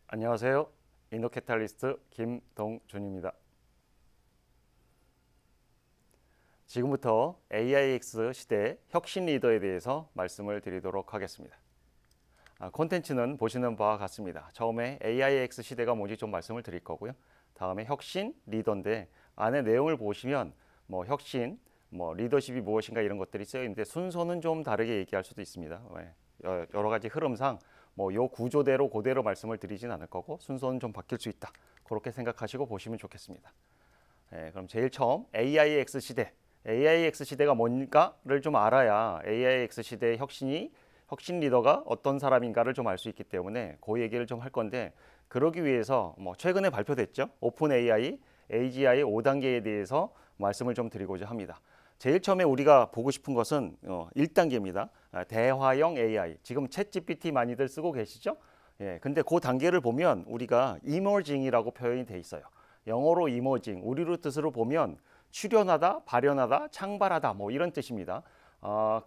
안녕하세요. 이노캐탈리스트 김동준입니다. 지금부터 AIX 시대 혁신 리더에 대해서 말씀을 드리도록 하겠습니다. 콘텐츠는 보시는 바와 같습니다. 처음에 AIX 시대가 뭔지 좀 말씀을 드릴 거고요. 다음에 혁신 리더인데 안에 내용을 보시면 혁신, 리더십이 무엇인가 이런 것들이 쓰여 있는데 순서는 좀 다르게 얘기할 수도 있습니다. 여러 가지 흐름상 요 구조대로 그대로 말씀을 드리진 않을 거고 순서는 좀 바뀔 수 있다. 그렇게 생각하시고 보시면 좋겠습니다. 그럼 제일 처음 AIX 시대. AIX 시대가 뭔가를 좀 알아야 AIX 시대의 혁신 리더가 어떤 사람인가를 좀 알 수 있기 때문에 그 얘기를 좀 할 건데 그러기 위해서 최근에 발표됐죠. 오픈 AI, AGI 5단계에 대해서 말씀을 좀 드리고자 합니다. 제일 처음에 우리가 보고 싶은 것은 1단계입니다. 대화형 AI. 지금 챗GPT 많이들 쓰고 계시죠? 근데 그 단계를 보면 우리가 emerging이라고 표현이 돼 있어요. 영어로 emerging, 우리로 뜻으로 보면 출현하다, 발현하다, 창발하다 이런 뜻입니다.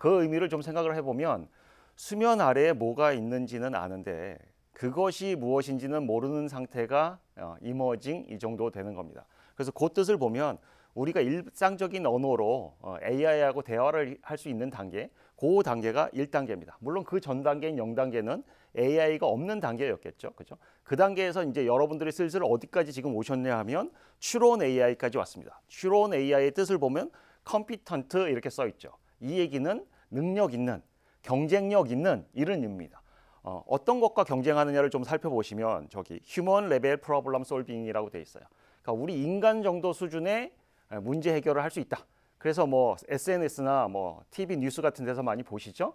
그 의미를 좀 생각을 해보면 수면 아래에 뭐가 있는지는 아는데 그것이 무엇인지는 모르는 상태가 emerging 이 정도 되는 겁니다. 그래서 그 뜻을 보면 우리가 일상적인 언어로 AI하고 대화를 할 수 있는 단계, 그 단계가 1단계입니다. 물론 그 전 단계인 0단계는 AI가 없는 단계였겠죠. 그죠? 그 단계에서 이제 여러분들이 슬슬 어디까지 지금 오셨냐 하면 추론 AI까지 왔습니다. 추론 AI의 뜻을 보면 competent 이렇게 써 있죠. 이 얘기는 능력 있는, 경쟁력 있는 이런 의미입니다. 어떤 것과 경쟁하느냐를 좀 살펴보시면 저기 human level problem solving이라고 돼 있어요. 그러니까 우리 인간 정도 수준의 문제 해결을 할 수 있다. 그래서 SNS나 TV 뉴스 같은 데서 많이 보시죠.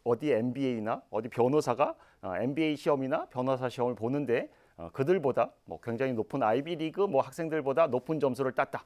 어디 MBA나 어디 변호사가 MBA 시험이나 변호사 시험을 보는데 그들보다 굉장히 높은 아이비리그 학생들보다 높은 점수를 땄다.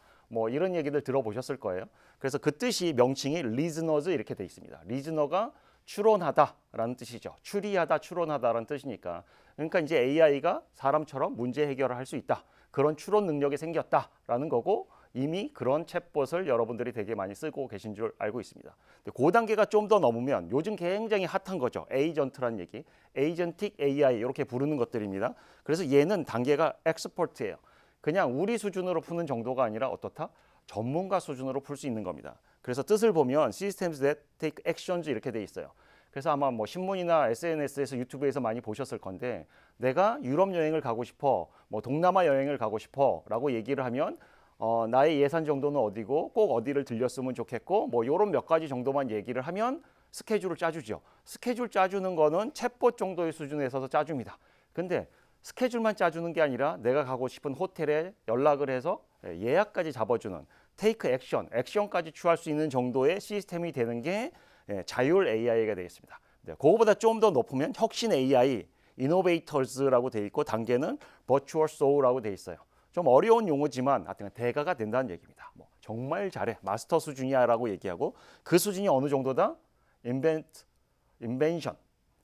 이런 얘기들 들어보셨을 거예요. 그래서 그 뜻이 명칭이 리즈너즈 이렇게 돼 있습니다. 리즈너가 추론하다라는 뜻이죠. 추리하다, 추론하다라는 뜻이니까. 그러니까 이제 AI가 사람처럼 문제 해결을 할 수 있다. 그런 추론 능력이 생겼다라는 거고 이미 그런 챗봇을 여러분들이 되게 많이 쓰고 계신 줄 알고 있습니다. 근데 그 단계가 좀 더 넘으면 요즘 굉장히 핫한 거죠. 에이전트란 얘기, 에이전틱 AI 이렇게 부르는 것들입니다. 그래서 얘는 단계가 엑스퍼트예요. 그냥 우리 수준으로 푸는 정도가 아니라 어떻다? 전문가 수준으로 풀 수 있는 겁니다. 그래서 뜻을 보면 Systems that take actions 이렇게 돼 있어요. 그래서 아마 신문이나 SNS에서 유튜브에서 많이 보셨을 건데 내가 유럽 여행을 가고 싶어, 동남아 여행을 가고 싶어 라고 얘기를 하면 나의 예산 정도는 어디고 꼭 어디를 들렸으면 좋겠고 요런 몇 가지 정도만 얘기를 하면 스케줄을 짜주죠. 스케줄 짜주는 거는 챗봇 정도의 수준에서 짜줍니다. 근데 스케줄만 짜주는 게 아니라 내가 가고 싶은 호텔에 연락을 해서 예약까지 잡아주는 테이크 액션까지 취할 수 있는 정도의 시스템이 되는 게 자율 AI가 되겠습니다. 그거보다 좀 더 높으면 혁신 AI, 이노베이터즈라고 돼 있고 단계는 버추얼 소울라고 돼 있어요. 좀 어려운 용어지만 하여튼 대가가 된다는 얘기입니다. 정말 잘해, 마스터 수준이야라고 얘기하고 그 수준이 어느 정도다? 인벤션,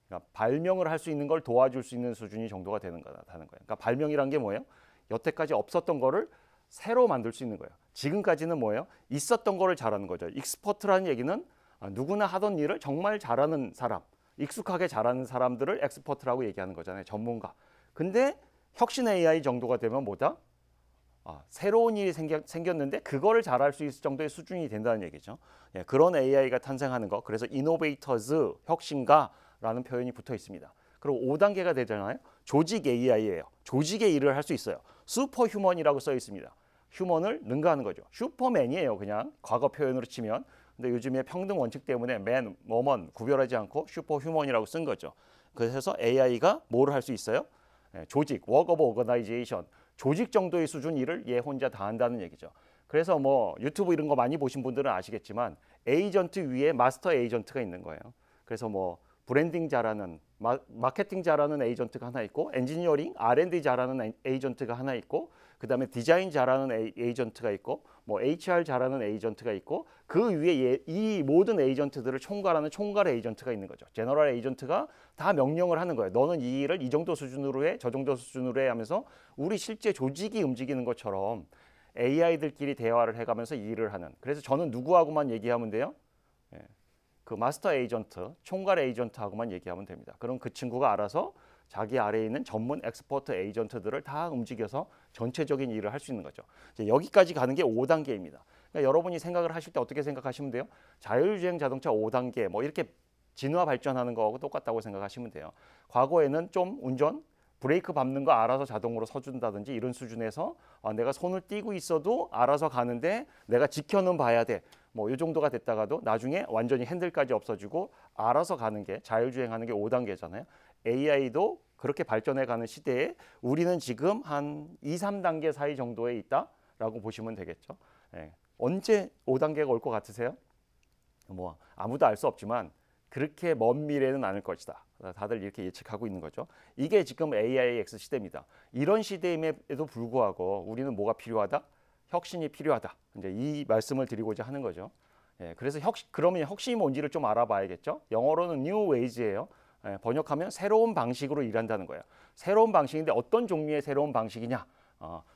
그러니까 발명을 할 수 있는 걸 도와줄 수 있는 수준이 정도가 되는 거다는 거예요. 그러니까 발명이란 게 뭐예요? 여태까지 없었던 거를 새로 만들 수 있는 거예요. 지금까지는 뭐예요? 있었던 거를 잘하는 거죠. 익스퍼트라는 얘기는 누구나 하던 일을 정말 잘하는 사람, 익숙하게 잘하는 사람들을 엑스퍼트라고 얘기하는 거잖아요. 전문가. 근데 혁신 AI 정도가 되면 뭐다? 새로운 일이 생겼는데 그거를 잘할 수 있을 정도의 수준이 된다는 얘기죠. 그런 AI가 탄생하는 거. 그래서 이노베이터즈, 혁신가라는 표현이 붙어 있습니다. 그리고 5단계가 되잖아요. 조직 AI예요. 조직의 일을 할 수 있어요. 슈퍼 휴먼이라고 써 있습니다. 휴먼을 능가하는 거죠. 슈퍼맨이에요. 그냥 과거 표현으로 치면. 근데 요즘에 평등 원칙 때문에 맨, 워먼 구별하지 않고 슈퍼 휴먼이라고 쓴 거죠. 그래서 AI가 뭐를 할 수 있어요? 조직, work of organization, 조직 정도의 수준 일을 얘 혼자 다 한다는 얘기죠. 그래서 유튜브 이런 거 많이 보신 분들은 아시겠지만 에이전트 위에 마스터 에이전트가 있는 거예요. 그래서 브랜딩 잘하는, 마케팅 잘하는 에이전트가 하나 있고 엔지니어링, R&D 잘하는 에이전트가 하나 있고 그 다음에 디자인 잘하는 에이전트가 있고 HR 잘하는 에이전트가 있고 그 위에 이 모든 에이전트들을 총괄하는 총괄 에이전트가 있는 거죠. 제너럴 에이전트가 다 명령을 하는 거예요. 너는 이 일을 이 정도 수준으로 해, 저 정도 수준으로 해 하면서 우리 실제 조직이 움직이는 것처럼 AI들끼리 대화를 해가면서 일을 하는. 그래서 저는 누구하고만 얘기하면 돼요? 그 마스터 에이전트, 총괄 에이전트하고만 얘기하면 됩니다. 그럼 그 친구가 알아서 자기 아래에 있는 전문 엑스퍼트 에이전트들을 다 움직여서 전체적인 일을 할 수 있는 거죠. 이제 여기까지 가는 게 5단계입니다. 그러니까 여러분이 생각을 하실 때 어떻게 생각하시면 돼요? 자율주행 자동차 5단계 뭐 이렇게 진화 발전하는 거하고 똑같다고 생각하시면 돼요. 과거에는 좀 운전 브레이크 밟는 거 알아서 자동으로 서준다든지 이런 수준에서 내가 손을 띄고 있어도 알아서 가는데 내가 지켜는 봐야 돼. 뭐 이 정도가 됐다가도 나중에 완전히 핸들까지 없어지고 알아서 가는 게 자율주행하는 게 5단계잖아요. AI도 그렇게 발전해 가는 시대에 우리는 지금 한 2, 3단계 사이 정도에 있다라고 보시면 되겠죠. 예. 언제 5단계가 올 것 같으세요? 뭐 아무도 알 수 없지만 그렇게 먼 미래는 않을 것이다. 다들 이렇게 예측하고 있는 거죠. 이게 지금 AIX 시대입니다. 이런 시대임에도 불구하고 우리는 뭐가 필요하다? 혁신이 필요하다. 이제 이 말씀을 드리고자 하는 거죠. 예, 그래서 그러면 혁신이 뭔지를 좀 알아봐야겠죠. 영어로는 new ways예요. 예, 번역하면 새로운 방식으로 일한다는 거예요. 새로운 방식인데 어떤 종류의 새로운 방식이냐?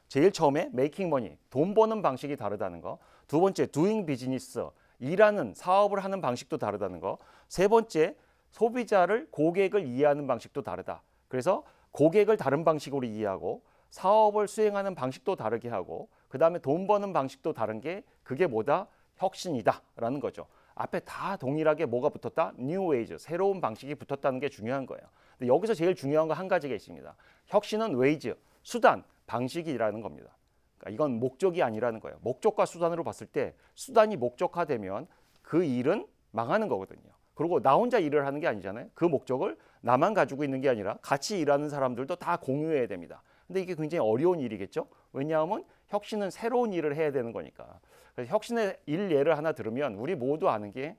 제일 처음에 making money, 돈 버는 방식이 다르다는 거. 두 번째 doing business, 일하는 사업을 하는 방식도 다르다는 거. 세 번째 소비자를 고객을 이해하는 방식도 다르다. 그래서 고객을 다른 방식으로 이해하고 사업을 수행하는 방식도 다르게 하고 그 다음에 돈 버는 방식도 다른 게 그게 뭐다? 혁신이다라는 거죠. 앞에 다 동일하게 뭐가 붙었다? New Ways, 새로운 방식이 붙었다는 게 중요한 거예요. 근데 여기서 제일 중요한 거 한 가지가 있습니다. 혁신은 Ways, 수단, 방식이라는 겁니다. 그러니까 이건 목적이 아니라는 거예요. 목적과 수단으로 봤을 때 수단이 목적화되면 그 일은 망하는 거거든요. 그리고 나 혼자 일을 하는 게 아니잖아요. 그 목적을 나만 가지고 있는 게 아니라 같이 일하는 사람들도 다 공유해야 됩니다. 근데 이게 굉장히 어려운 일이겠죠. 왜냐하면 혁신은 새로운 일을 해야 되는 거니까. 그래서 혁신의 일 예를 하나 들으면 우리 모두 아는 게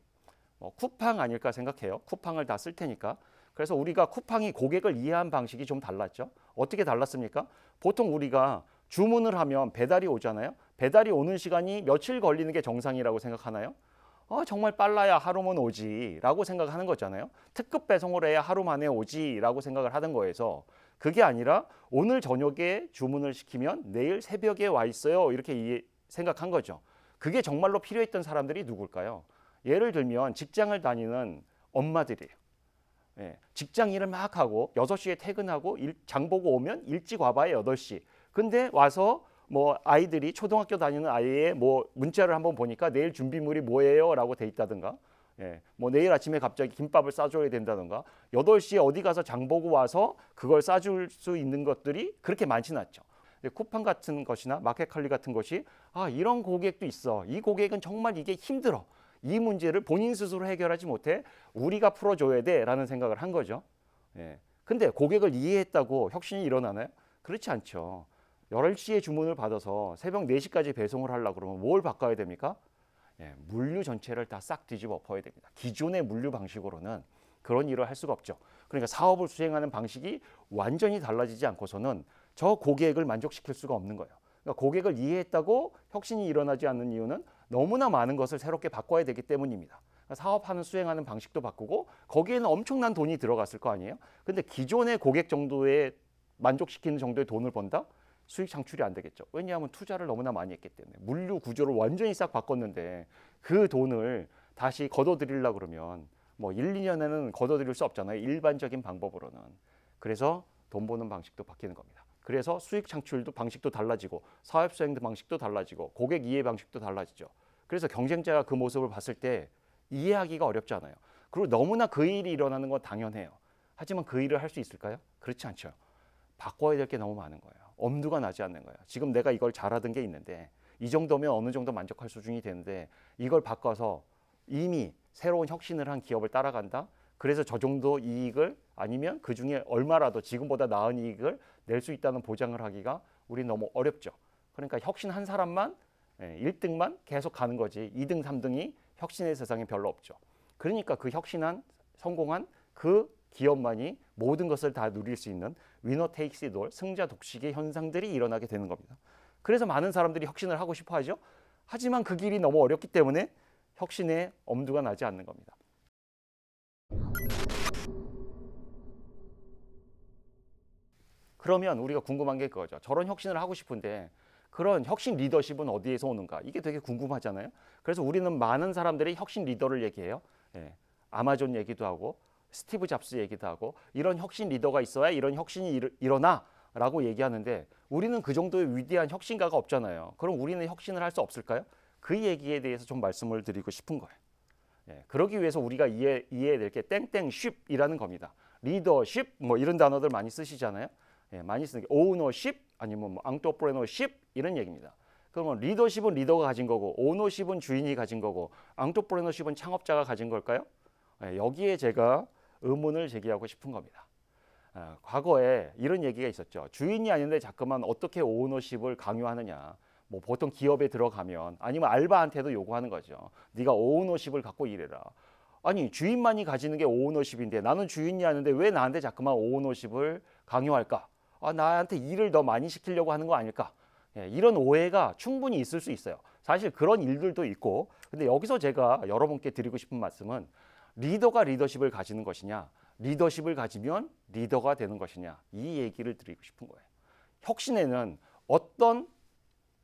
쿠팡 아닐까 생각해요. 쿠팡을 다 쓸 테니까. 그래서 우리가 쿠팡이 고객을 이해한 방식이 좀 달랐죠. 어떻게 달랐습니까? 보통 우리가 주문을 하면 배달이 오잖아요. 배달이 오는 시간이 며칠 걸리는 게 정상이라고 생각하나요? 정말 빨라야 하루면 오지 라고 생각하는 거잖아요. 특급 배송을 해야 하루 만에 오지 라고 생각을 하던 거에서 그게 아니라 오늘 저녁에 주문을 시키면 내일 새벽에 와 있어요 이렇게 생각한 거죠. 그게 정말로 필요했던 사람들이 누굴까요? 예를 들면 직장을 다니는 엄마들이에요. 예, 직장 일을 막 하고 6시에 퇴근하고 장 보고 오면 일찍 와봐야 8시. 근데 와서 뭐 아이들이 초등학교 다니는 아이의 뭐 문자를 한번 보니까 내일 준비물이 뭐예요? 라고 돼 있다든가 예, 뭐 내일 아침에 갑자기 김밥을 싸줘야 된다든가 8시에 어디 가서 장 보고 와서 그걸 싸줄 수 있는 것들이 그렇게 많지는 않죠. 쿠팡 같은 것이나 마켓컬리 같은 것이 이런 고객도 있어. 이 고객은 정말 이게 힘들어. 이 문제를 본인 스스로 해결하지 못해 우리가 풀어줘야 돼라는 생각을 한 거죠. 예. 근데 고객을 이해했다고 혁신이 일어나나요? 그렇지 않죠. 10시에 주문을 받아서 새벽 4시까지 배송을 하려고 그러면 뭘 바꿔야 됩니까? 예, 물류 전체를 다 싹 뒤집어 엎어야 됩니다. 기존의 물류 방식으로는 그런 일을 할 수가 없죠. 그러니까 사업을 수행하는 방식이 완전히 달라지지 않고서는 저 고객을 만족시킬 수가 없는 거예요. 그러니까 고객을 이해했다고 혁신이 일어나지 않는 이유는 너무나 많은 것을 새롭게 바꿔야 되기 때문입니다. 그러니까 사업하는 수행하는 방식도 바꾸고 거기에는 엄청난 돈이 들어갔을 거 아니에요. 근데 기존의 고객 정도에 만족시키는 정도의 돈을 번다? 수익 창출이 안 되겠죠. 왜냐하면 투자를 너무나 많이 했기 때문에 물류 구조를 완전히 싹 바꿨는데 그 돈을 다시 걷어들이려고 그러면 뭐 1, 2년에는 걷어들일 수 없잖아요. 일반적인 방법으로는. 그래서 돈 버는 방식도 바뀌는 겁니다. 그래서 수익 창출도 방식도 달라지고 사업 수행도 방식도 달라지고 고객 이해 방식도 달라지죠. 그래서 경쟁자가 그 모습을 봤을 때 이해하기가 어렵잖아요. 그리고 너무나 그 일이 일어나는 건 당연해요. 하지만 그 일을 할 수 있을까요? 그렇지 않죠. 바꿔야 될 게 너무 많은 거예요. 엄두가 나지 않는 거예요. 지금 내가 이걸 잘하던 게 있는데 이 정도면 어느 정도 만족할 수준이 되는데 이걸 바꿔서 이미 새로운 혁신을 한 기업을 따라간다? 그래서 저 정도 이익을 아니면 그중에 얼마라도 지금보다 나은 이익을 낼 수 있다는 보장을 하기가 우리 너무 어렵죠. 그러니까 혁신한 사람만 1등만 계속 가는 거지 2등, 3등이 혁신의 세상에 별로 없죠. 그러니까 그 혁신한 성공한 그 기업만이 모든 것을 다 누릴 수 있는 위너 테이크스 잇 올, 승자 독식의 현상들이 일어나게 되는 겁니다. 그래서 많은 사람들이 혁신을 하고 싶어 하죠. 하지만 그 길이 너무 어렵기 때문에 혁신에 엄두가 나지 않는 겁니다. 그러면 우리가 궁금한 게 그거죠. 저런 혁신을 하고 싶은데 그런 혁신 리더십은 어디에서 오는가? 이게 되게 궁금하잖아요. 그래서 우리는 많은 사람들이 혁신 리더를 얘기해요. 예, 아마존 얘기도 하고 스티브 잡스 얘기도 하고 이런 혁신 리더가 있어야 이런 혁신이 일어나라고 얘기하는데 우리는 그 정도의 위대한 혁신가가 없잖아요. 그럼 우리는 혁신을 할 수 없을까요? 그 얘기에 대해서 좀 말씀을 드리고 싶은 거예요. 예, 그러기 위해서 우리가 이해해야 될 게 땡땡쉽이라는 겁니다. 리더십 뭐 이런 단어들 많이 쓰시잖아요. 예, 많이 쓰는 게 오너십 아니면 뭐 앙토프레너십 이런 얘기입니다. 그러면 리더십은 리더가 가진 거고 오너십은 주인이 가진 거고 앙토프레너십은 창업자가 가진 걸까요? 예, 여기에 제가 의문을 제기하고 싶은 겁니다. 과거에 이런 얘기가 있었죠. 주인이 아닌데 자꾸만 어떻게 오너십을 강요하느냐. 뭐 보통 기업에 들어가면 아니면 알바한테도 요구하는 거죠. 네가 오너십을 갖고 일해라. 아니 주인만이 가지는 게 오너십인데 나는 주인이 아닌데 왜 나한테 자꾸만 오너십을 강요할까? 나한테 일을 더 많이 시키려고 하는 거 아닐까? 예, 이런 오해가 충분히 있을 수 있어요. 사실 그런 일들도 있고 근데 여기서 제가 여러분께 드리고 싶은 말씀은 리더가 리더십을 가지는 것이냐 리더십을 가지면 리더가 되는 것이냐 이 얘기를 드리고 싶은 거예요. 혁신에는 어떤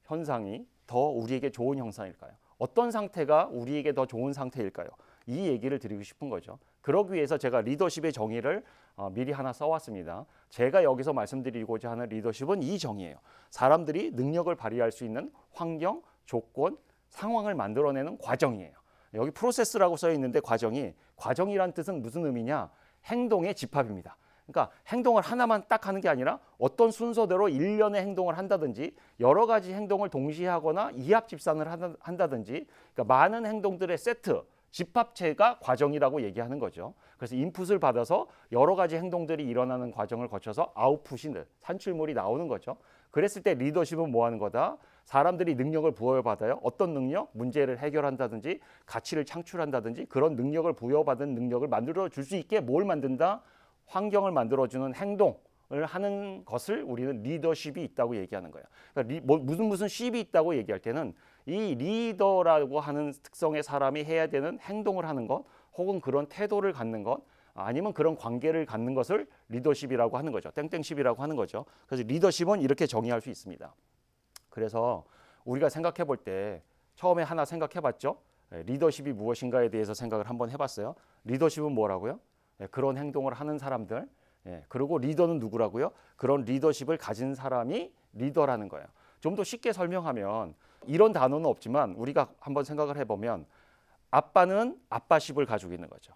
현상이 더 우리에게 좋은 현상일까요? 어떤 상태가 우리에게 더 좋은 상태일까요? 이 얘기를 드리고 싶은 거죠. 그러기 위해서 제가 리더십의 정의를 미리 하나 써왔습니다. 제가 여기서 말씀드리고자 하는 리더십은 이 정의예요. 사람들이 능력을 발휘할 수 있는 환경, 조건, 상황을 만들어내는 과정이에요. 여기 프로세스라고 써 있는데 과정이란 뜻은 무슨 의미냐? 행동의 집합입니다. 그러니까 행동을 하나만 딱 하는 게 아니라 어떤 순서대로 일련의 행동을 한다든지 여러 가지 행동을 동시에 하거나 이합 집산을 한다든지 그러니까 많은 행동들의 세트, 집합체가 과정이라고 얘기하는 거죠. 그래서 인풋을 받아서 여러 가지 행동들이 일어나는 과정을 거쳐서 아웃풋이 산출물이 나오는 거죠. 그랬을 때 리더십은 뭐 하는 거다? 사람들이 능력을 부여받아요. 어떤 능력? 문제를 해결한다든지 가치를 창출한다든지 그런 능력을 부여받은 능력을 만들어 줄 수 있게 뭘 만든다? 환경을 만들어주는 행동을 하는 것을 우리는 리더십이 있다고 얘기하는 거예요. 그러니까 무슨 십이 있다고 얘기할 때는 이 리더라고 하는 특성의 사람이 해야 되는 행동을 하는 것 혹은 그런 태도를 갖는 것 아니면 그런 관계를 갖는 것을 리더십이라고 하는 거죠. 땡땡십이라고 하는 거죠. 그래서 리더십은 이렇게 정의할 수 있습니다. 그래서 우리가 생각해 볼 때 처음에 하나 생각해 봤죠. 리더십이 무엇인가에 대해서 생각을 한번 해봤어요. 리더십은 뭐라고요? 그런 행동을 하는 사람들. 그리고 리더는 누구라고요? 그런 리더십을 가진 사람이 리더라는 거예요. 좀 더 쉽게 설명하면 이런 단어는 없지만 우리가 한번 생각을 해보면 아빠는 아빠십을 가지고 있는 거죠.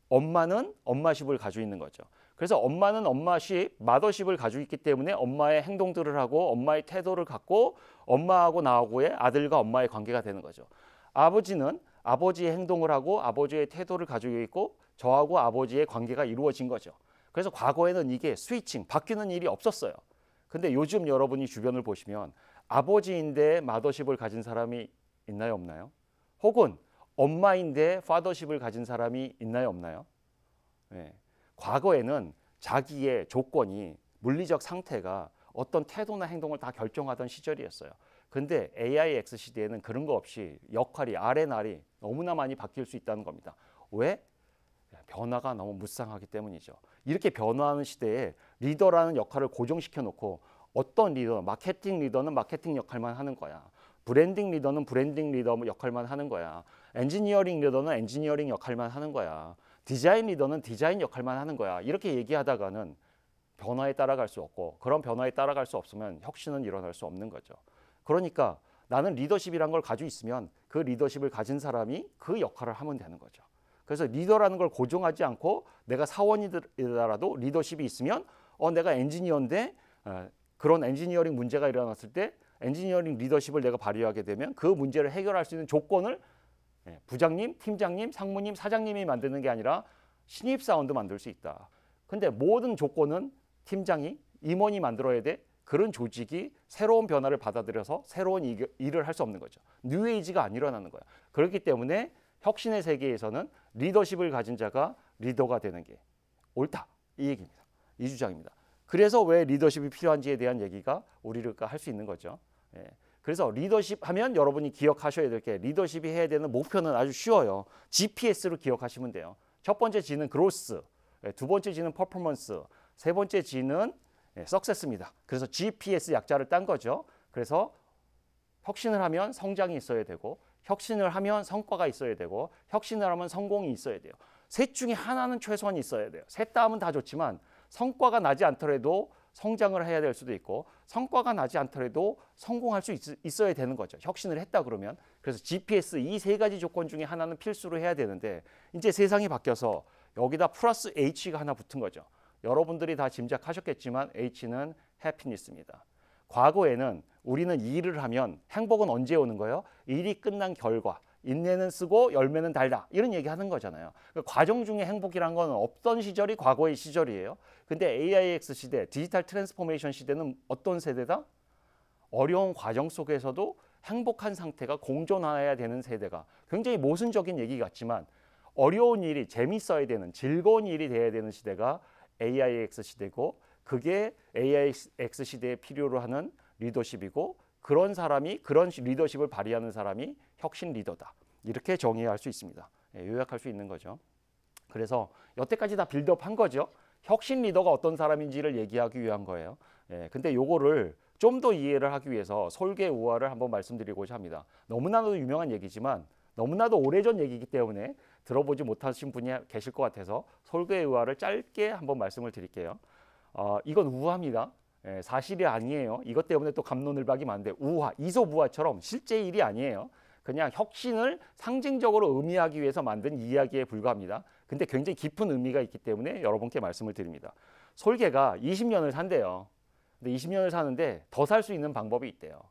엄마는 엄마십을 가지고 있는 거죠. 그래서 엄마는 엄마십, 마더십을 가지고 있기 때문에 엄마의 행동들을 하고 엄마의 태도를 갖고 엄마하고 나하고의 아들과 엄마의 관계가 되는 거죠. 아버지는 아버지의 행동을 하고 아버지의 태도를 가지고 있고 저하고 아버지의 관계가 이루어진 거죠. 그래서 과거에는 이게 스위칭, 바뀌는 일이 없었어요. 근데 요즘 여러분이 주변을 보시면 아버지인데 마더십을 가진 사람이 있나요, 없나요? 혹은 엄마인데 파더십을 가진 사람이 있나요, 없나요? 과거에는 자기의 조건이 물리적 상태가 어떤 태도나 행동을 다 결정하던 시절이었어요. 근데 AIX 시대에는 그런 거 없이 역할이 아래날이 너무나 많이 바뀔 수 있다는 겁니다. 왜? 변화가 너무 무쌍하기 때문이죠. 이렇게 변화하는 시대에 리더라는 역할을 고정시켜 놓고 어떤 리더, 마케팅 리더는 마케팅 역할만 하는 거야. 브랜딩 리더는 브랜딩 리더 역할만 하는 거야. 엔지니어링 리더는 엔지니어링 역할만 하는 거야. 디자인 리더는 디자인 역할만 하는 거야. 이렇게 얘기하다가는 변화에 따라갈 수 없고 그런 변화에 따라갈 수 없으면 혁신은 일어날 수 없는 거죠. 그러니까 나는 리더십이란 걸 가지고 있으면 그 리더십을 가진 사람이 그 역할을 하면 되는 거죠. 그래서 리더라는 걸 고정하지 않고 내가 사원이더라도 리더십이 있으면 내가 엔지니어인데 그런 엔지니어링 문제가 일어났을 때 엔지니어링 리더십을 내가 발휘하게 되면 그 문제를 해결할 수 있는 조건을 부장님, 팀장님, 상무님, 사장님이 만드는 게 아니라 신입사원도 만들 수 있다. 근데 모든 조건은 팀장이, 임원이 만들어야 돼. 그런 조직이 새로운 변화를 받아들여서 새로운 일을 할 수 없는 거죠. 뉴에이지가 안 일어나는 거야. 그렇기 때문에 혁신의 세계에서는 리더십을 가진 자가 리더가 되는 게 옳다. 이 얘기입니다. 이 주장입니다. 그래서 왜 리더십이 필요한지에 대한 얘기가 우리가 할 수 있는 거죠. 그래서 리더십 하면 여러분이 기억하셔야 될 게 리더십이 해야 되는 목표는 아주 쉬워요. GPS로 기억하시면 돼요. 첫 번째 G는 그로스, 두 번째 G는 퍼포먼스, 세 번째 G는 석세스입니다. 그래서 GPS 약자를 딴 거죠. 그래서 혁신을 하면 성장이 있어야 되고 혁신을 하면 성과가 있어야 되고 혁신을 하면 성공이 있어야 돼요. 셋 중에 하나는 최소한 있어야 돼요. 셋 다 하면 다 좋지만 성과가 나지 않더라도 성장을 해야 될 수도 있고 성과가 나지 않더라도 성공할 수 있어야 되는 거죠. 혁신을 했다 그러면. 그래서 GPS 이 세 가지 조건 중에 하나는 필수로 해야 되는데 이제 세상이 바뀌어서 여기다 플러스 H가 하나 붙은 거죠. 여러분들이 다 짐작하셨겠지만 H는 해피니스입니다. 과거에는 우리는 일을 하면 행복은 언제 오는 거예요? 일이 끝난 결과. 인내는 쓰고 열매는 달다. 이런 얘기 하는 거잖아요. 그 과정 중에 행복이란 건 없던 시절이 과거의 시절이에요. 근데 AIX 시대, 디지털 트랜스포메이션 시대는 어떤 세대다? 어려운 과정 속에서도 행복한 상태가 공존해야 되는 세대가 굉장히 모순적인 얘기 같지만 어려운 일이 재밌어야 되는 즐거운 일이 돼야 되는 시대가 AIX 시대고 그게 AIX 시대에 필요로 하는 리더십이고 그런 사람이 그런 리더십을 발휘하는 사람이 혁신 리더다. 이렇게 정의할 수 있습니다. 요약할 수 있는 거죠. 그래서 여태까지 다 빌드업 한 거죠. 혁신 리더가 어떤 사람인지를 얘기하기 위한 거예요. 근데 요거를 좀 더 이해를 하기 위해서 솔개우화를 한번 말씀드리고자 합니다. 너무나도 유명한 얘기지만 너무나도 오래전 얘기이기 때문에 들어보지 못하신 분이 계실 것 같아서 솔개우화를 짧게 한번 말씀을 드릴게요. 이건 우화입니다. 사실이 아니에요. 이것 때문에 또 갑론을박이 많은데 우화, 이솝우화처럼 실제 일이 아니에요. 그냥 혁신을 상징적으로 의미하기 위해서 만든 이야기에 불과합니다. 근데 굉장히 깊은 의미가 있기 때문에 여러분께 말씀을 드립니다. 솔개가 20년을 산대요. 근데 20년을 사는데 더 살 수 있는 방법이 있대요.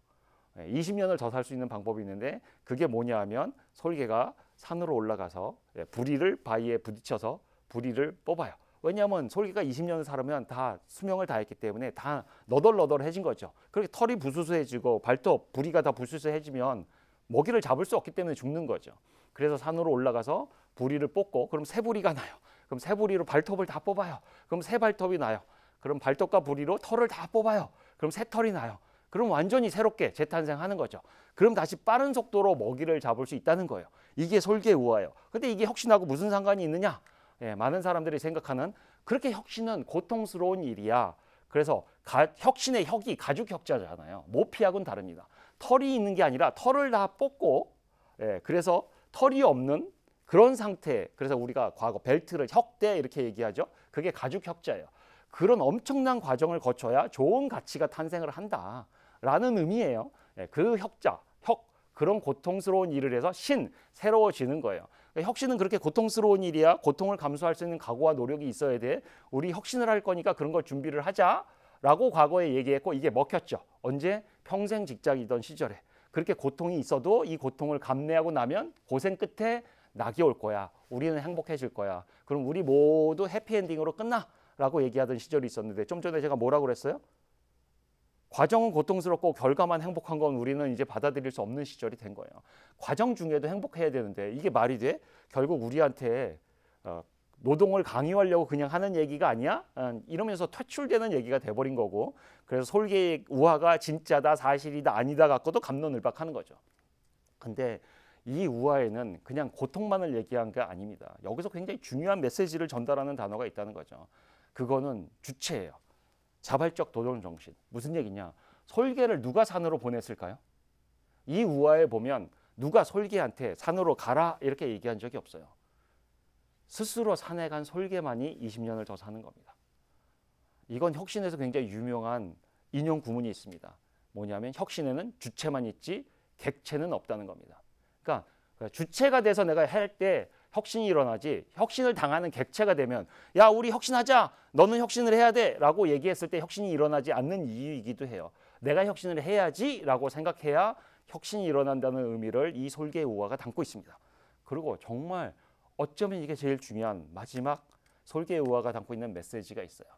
20년을 더 살 수 있는 방법이 있는데 그게 뭐냐 하면 솔개가 산으로 올라가서 부리를 바위에 부딪혀서 부리를 뽑아요. 왜냐하면 솔개가 20년을 살으면 다 수명을 다했기 때문에 다 너덜너덜해진 거죠. 그렇게 털이 부스스해지고 발톱, 부리가 다 부스스해지면 먹이를 잡을 수 없기 때문에 죽는 거죠. 그래서 산으로 올라가서 부리를 뽑고 그럼 새 부리가 나요. 그럼 새 부리로 발톱을 다 뽑아요. 그럼 새 발톱이 나요. 그럼 발톱과 부리로 털을 다 뽑아요. 그럼 새 털이 나요. 그럼 완전히 새롭게 재탄생하는 거죠. 그럼 다시 빠른 속도로 먹이를 잡을 수 있다는 거예요. 이게 솔개우화예요. 근데 이게 혁신하고 무슨 상관이 있느냐? 많은 사람들이 생각하는 그렇게 혁신은 고통스러운 일이야. 그래서 혁신의 혁이 가죽혁자잖아요. 모피하고는 다릅니다. 털이 있는 게 아니라 털을 다 뽑고 그래서 털이 없는 그런 상태. 그래서 우리가 과거 벨트를 혁대 이렇게 얘기하죠. 그게 가죽혁자예요. 그런 엄청난 과정을 거쳐야 좋은 가치가 탄생을 한다라는 의미예요. 그 혁자, 그런 고통스러운 일을 해서 새로워지는 거예요. 혁신은 그렇게 고통스러운 일이야. 고통을 감수할 수 있는 각오와 노력이 있어야 돼. 우리 혁신을 할 거니까 그런 걸 준비를 하자라고 과거에 얘기했고 이게 먹혔죠. 언제? 평생 직장이던 시절에. 그렇게 고통이 있어도 이 고통을 감내하고 나면 고생 끝에 낙이 올 거야. 우리는 행복해질 거야. 그럼 우리 모두 해피엔딩으로 끝나라고 얘기하던 시절이 있었는데 좀 전에 제가 뭐라고 그랬어요? 과정은 고통스럽고 결과만 행복한 건 우리는 이제 받아들일 수 없는 시절이 된 거예요. 과정 중에도 행복해야 되는데 이게 말이 돼? 결국 우리한테 노동을 강요하려고 그냥 하는 얘기가 아니야? 이러면서 퇴출되는 얘기가 돼버린 거고 그래서 솔개의 우화가 진짜다 사실이다 아니다 갖고도 갑론을박하는 거죠. 근데 이 우화에는 그냥 고통만을 얘기한 게 아닙니다. 여기서 굉장히 중요한 메시지를 전달하는 단어가 있다는 거죠. 그거는 주체예요. 자발적 도전 정신. 무슨 얘기냐? 솔개를 누가 산으로 보냈을까요? 이 우화에 보면 누가 솔개한테 산으로 가라 이렇게 얘기한 적이 없어요. 스스로 산에 간 솔개만이 20년을 더 사는 겁니다. 이건 혁신에서 굉장히 유명한 인용 구문이 있습니다. 뭐냐면 혁신에는 주체만 있지 객체는 없다는 겁니다. 그러니까 주체가 돼서 내가 할 때 혁신이 일어나지 혁신을 당하는 객체가 되면 야 우리 혁신하자 너는 혁신을 해야 돼 라고 얘기했을 때 혁신이 일어나지 않는 이유이기도 해요. 내가 혁신을 해야지 라고 생각해야 혁신이 일어난다는 의미를 이 솔개우화가 담고 있습니다. 그리고 정말 어쩌면 이게 제일 중요한 마지막 솔개우화가 담고 있는 메시지가 있어요.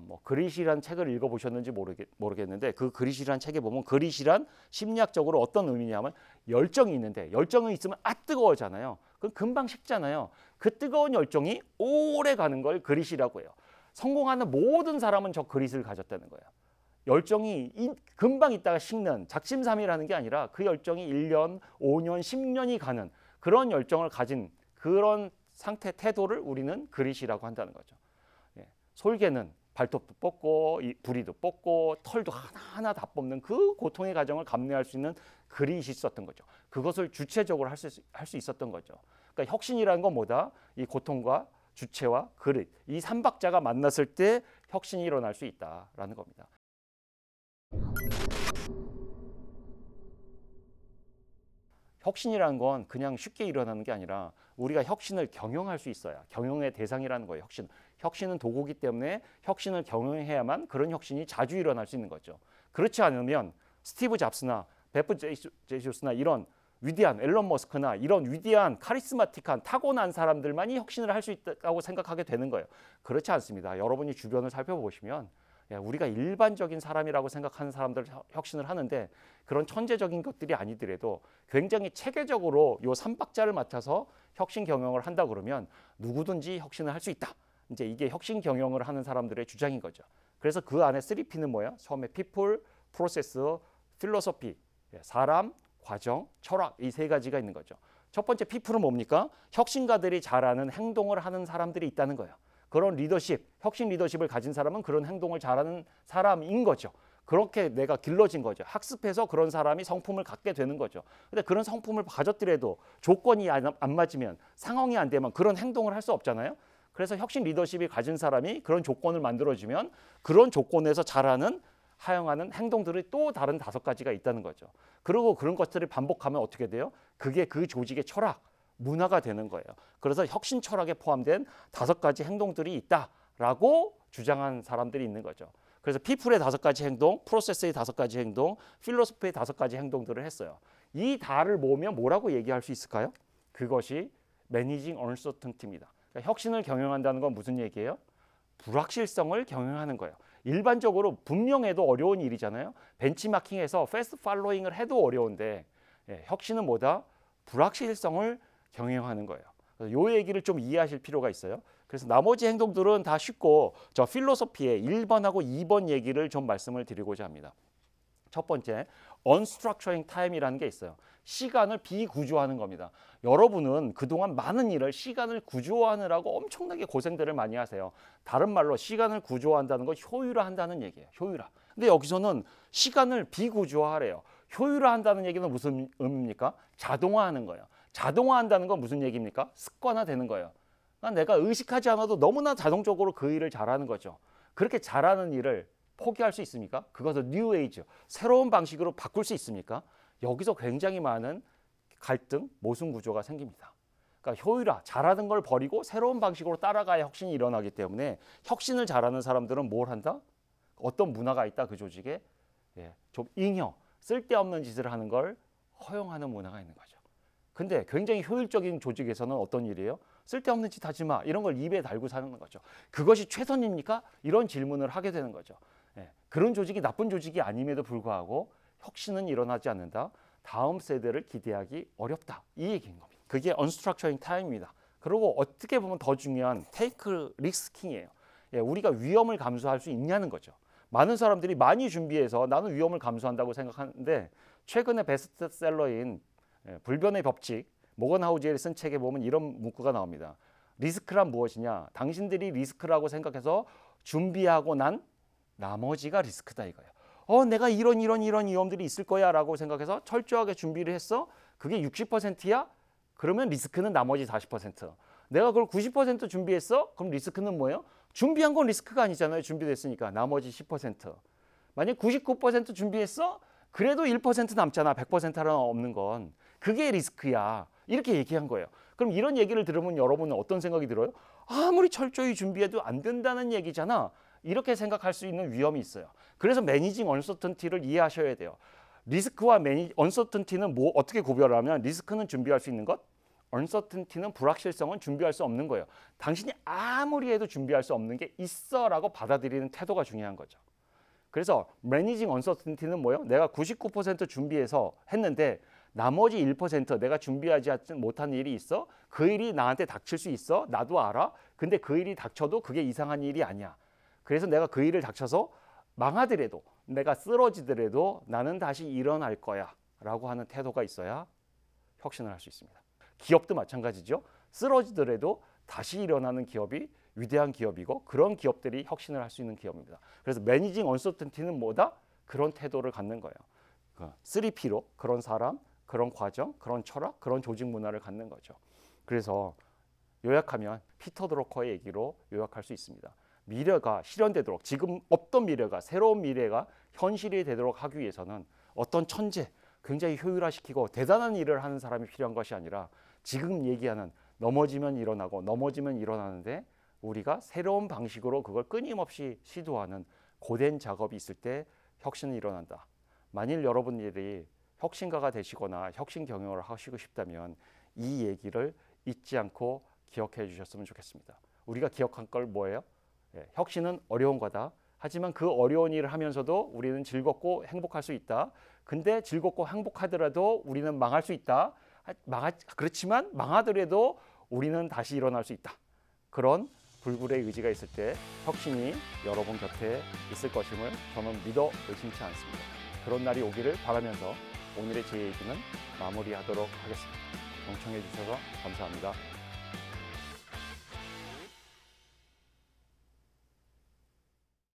뭐 그릿이란 책을 읽어보셨는지 모르겠는데 그 그릿이란 책에 보면 그릿이란 심리학적으로 어떤 의미냐면 열정이 있는데 열정이 있으면 뜨거워잖아요. 그럼 금방 식잖아요. 그 뜨거운 열정이 오래 가는 걸 그릿이라고 해요. 성공하는 모든 사람은 저 그릿을 가졌다는 거예요. 열정이 금방 있다가 식는 작심삼일하는 게 아니라 그 열정이 1년, 5년, 10년이 가는 그런 열정을 가진 그런 상태 태도를 우리는 그릿이라고 한다는 거죠. 솔개는 발톱도 뽑고 부리도 뽑고 털도 하나하나 다 뽑는 그 고통의 과정을 감내할 수 있는 그릇이 있었던 거죠. 그것을 주체적으로 할 수 있었던 거죠. 그러니까 혁신이라는 건 뭐다? 이 고통과 주체와 그릇, 이 삼박자가 만났을 때 혁신이 일어날 수 있다라는 겁니다. 혁신이라는 건 그냥 쉽게 일어나는 게 아니라 우리가 혁신을 경영할 수 있어야 경영의 대상이라는 거예요. 혁신은 도구기 때문에 혁신을 경영해야만 그런 혁신이 자주 일어날 수 있는 거죠. 그렇지 않으면 스티브 잡스나 베프 제조스나 이런 위대한 앨런 머스크나 이런 위대한 카리스마틱한 타고난 사람들만이 혁신을 할 수 있다고 생각하게 되는 거예요. 그렇지 않습니다. 여러분이 주변을 살펴보시면 우리가 일반적인 사람이라고 생각하는 사람들 혁신을 하는데 그런 천재적인 것들이 아니더라도 굉장히 체계적으로 요 삼박자를 맞춰서 혁신 경영을 한다 그러면 누구든지 혁신을 할 수 있다. 이제 이게 혁신 경영을 하는 사람들의 주장인 거죠. 그래서 그 안에 3P는 뭐야? 처음에 people, process, philosophy, 사람, 과정, 철학 이 세 가지가 있는 거죠. 첫 번째 people은 뭡니까? 혁신가들이 잘하는 행동을 하는 사람들이 있다는 거예요. 그런 리더십, 혁신 리더십을 가진 사람은 그런 행동을 잘하는 사람인 거죠. 그렇게 내가 길러진 거죠. 학습해서 그런 사람이 성품을 갖게 되는 거죠. 근데 그런 성품을 가졌더라도 조건이 안 맞으면 상황이 안 되면 그런 행동을 할 수 없잖아요. 그래서 혁신 리더십이 가진 사람이 그런 조건을 만들어주면 그런 조건에서 잘하는 하용하는 행동들이 또 다른 5가지가 있다는 거죠. 그리고 그런 것들을 반복하면 어떻게 돼요? 그게 그 조직의 철학, 문화가 되는 거예요. 그래서 혁신 철학에 포함된 5가지 행동들이 있다라고 주장한 사람들이 있는 거죠. 그래서 피플의 5가지 행동, 프로세스의 5가지 행동, 필로소피의 5가지 행동들을 했어요. 이 다를 모으면 뭐라고 얘기할 수 있을까요? 그것이 매니징 언서턴티입니다. 그러니까 혁신을 경영한다는 건 무슨 얘기예요? 불확실성을 경영하는 거예요. 일반적으로 분명해도 어려운 일이잖아요. 벤치마킹에서 패스트 팔로잉을 해도 어려운데 혁신은 뭐다? 불확실성을 경영하는 거예요. 이 얘기를 좀 이해하실 필요가 있어요. 그래서 나머지 행동들은 다 쉽고 저 필로소피의 1번하고 2번 얘기를 좀 말씀을 드리고자 합니다. 첫 번째, unstructuring time이라는 게 있어요. 시간을 비구조화하는 겁니다. 여러분은 그동안 많은 일을 시간을 구조화하느라고 엄청나게 고생들을 많이 하세요. 다른 말로 시간을 구조화한다는 건 효율화한다는 얘기예요. 효율화. 근데 여기서는 시간을 비구조화하래요. 효율화한다는 얘기는 무슨 의미입니까? 자동화하는 거예요. 자동화한다는 건 무슨 얘기입니까? 습관화되는 거예요. 그러니까 내가 의식하지 않아도 너무나 자동적으로 그 일을 잘하는 거죠. 그렇게 잘하는 일을 포기할 수 있습니까? 그것을 뉴 에이지, 새로운 방식으로 바꿀 수 있습니까? 여기서 굉장히 많은 갈등, 모순 구조가 생깁니다. 그러니까 효율화, 잘하는 걸 버리고 새로운 방식으로 따라가야 혁신이 일어나기 때문에 혁신을 잘하는 사람들은 뭘 한다? 어떤 문화가 있다, 그 조직에? 좀 잉여, 쓸데없는 짓을 하는 걸 허용하는 문화가 있는 거죠. 근데 굉장히 효율적인 조직에서는 어떤 일이에요? 쓸데없는 짓 하지 마. 이런 걸 입에 달고 사는 거죠. 그것이 최선입니까? 이런 질문을 하게 되는 거죠. 그런 조직이 나쁜 조직이 아님에도 불구하고 혁신은 일어나지 않는다. 다음 세대를 기대하기 어렵다. 이 얘기인 겁니다. 그게 unstructuring time입니다. 그리고 어떻게 보면 더 중요한 take risking이에요. 우리가 위험을 감수할 수 있냐는 거죠. 많은 사람들이 많이 준비해서 나는 위험을 감수한다고 생각하는데 최근에 베스트셀러인 불변의 법칙, 모건 하우젤이 쓴 책에 보면 이런 문구가 나옵니다. 리스크란 무엇이냐? 당신들이 리스크라고 생각해서 준비하고 난 나머지가 리스크다 이거예요. 내가 이런 위험들이 있을 거야 라고 생각해서 철저하게 준비를 했어. 그게 60%야? 그러면 리스크는 나머지 40%. 내가 그걸 90% 준비했어? 그럼 리스크는 뭐예요? 준비한 건 리스크가 아니잖아요. 준비됐으니까 나머지 10%. 만약 99% 준비했어? 그래도 1% 남잖아. 100%는 없는 건. 그게 리스크야. 이렇게 얘기한 거예요. 그럼 이런 얘기를 들으면 여러분은 어떤 생각이 들어요? 아무리 철저히 준비해도 안 된다는 얘기잖아. 이렇게 생각할 수 있는 위험이 있어요. 그래서 매니징 언서턴티를 이해하셔야 돼요. 리스크와 언서턴티는 어떻게 구별하면 리스크는 준비할 수 있는 것, 언서턴티는 불확실성은 준비할 수 없는 거예요. 당신이 아무리 해도 준비할 수 없는 게 있어라고 받아들이는 태도가 중요한 거죠. 그래서 매니징 언서턴티는 뭐예요? 내가 99% 준비해서 했는데 나머지 1% 내가 준비하지 못한 일이 있어? 그 일이 나한테 닥칠 수 있어? 나도 알아. 근데 그 일이 닥쳐도 그게 이상한 일이 아니야. 그래서 내가 그 일을 닥쳐서 망하더라도 내가 쓰러지더라도 나는 다시 일어날 거야 라고 하는 태도가 있어야 혁신을 할 수 있습니다. 기업도 마찬가지죠. 쓰러지더라도 다시 일어나는 기업이 위대한 기업이고 그런 기업들이 혁신을 할 수 있는 기업입니다. 그래서 매니징 언서턴티는 뭐다? 그런 태도를 갖는 거예요. 3P로 그런 사람, 그런 과정, 그런 철학, 그런 조직 문화를 갖는 거죠. 그래서 요약하면 피터 드러커의 얘기로 요약할 수 있습니다. 미래가 실현되도록, 지금 없던 미래가, 새로운 미래가 현실이 되도록 하기 위해서는 어떤 천재, 굉장히 효율화시키고 대단한 일을 하는 사람이 필요한 것이 아니라 지금 얘기하는 넘어지면 일어나고 넘어지면 일어나는데 우리가 새로운 방식으로 그걸 끊임없이 시도하는 고된 작업이 있을 때 혁신이 일어난다. 만일 여러분들이 혁신가가 되시거나 혁신 경영을 하시고 싶다면 이 얘기를 잊지 않고 기억해 주셨으면 좋겠습니다. 우리가 기억한 걸 뭐예요? 혁신은 어려운 거다. 하지만 그 어려운 일을 하면서도 우리는 즐겁고 행복할 수 있다. 근데 즐겁고 행복하더라도 우리는 망할 수 있다. 그렇지만 망하더라도 우리는 다시 일어날 수 있다. 그런 불굴의 의지가 있을 때 혁신이 여러분 곁에 있을 것임을 저는 믿어 의심치 않습니다. 그런 날이 오기를 바라면서 오늘의 제 얘기는 마무리하도록 하겠습니다. 경청해 주셔서 감사합니다.